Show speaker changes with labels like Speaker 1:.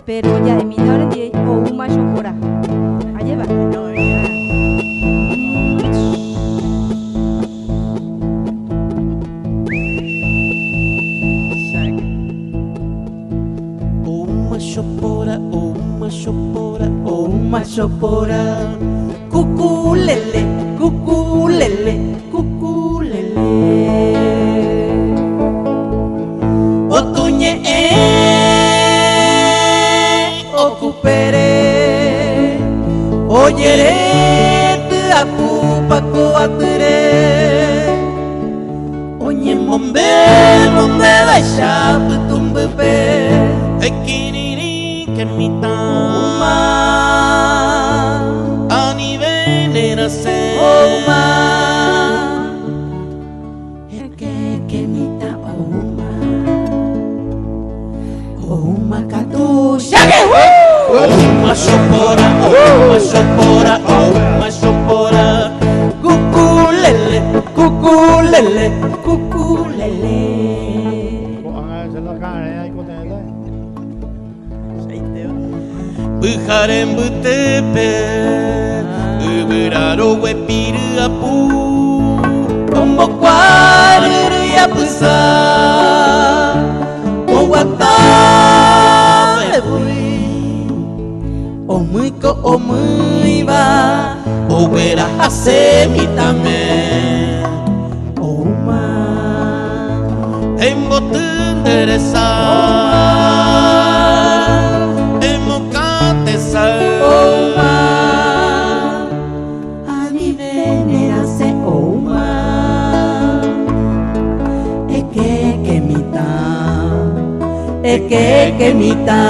Speaker 1: pero ya de mi hora de o uma chopora. Allá va.
Speaker 2: Uma chopora, cuculele, cuculele, cuculele. Otuñe ocupere, oyere te apupa coatere. Oñe mombe, mombe da chapu tumbepe. Ekiniri que mita. Oma, que mita Oma katusha. Oma chopora, Oma chopora, Oma chopora. Cuculele, cuculele, cuculele. Bujarem butepe. Beraro wepiru apu, como cuadro y apusa, como guatame fui, o muy va, o verás hacer mi también, o más, en botón de reza. Que mita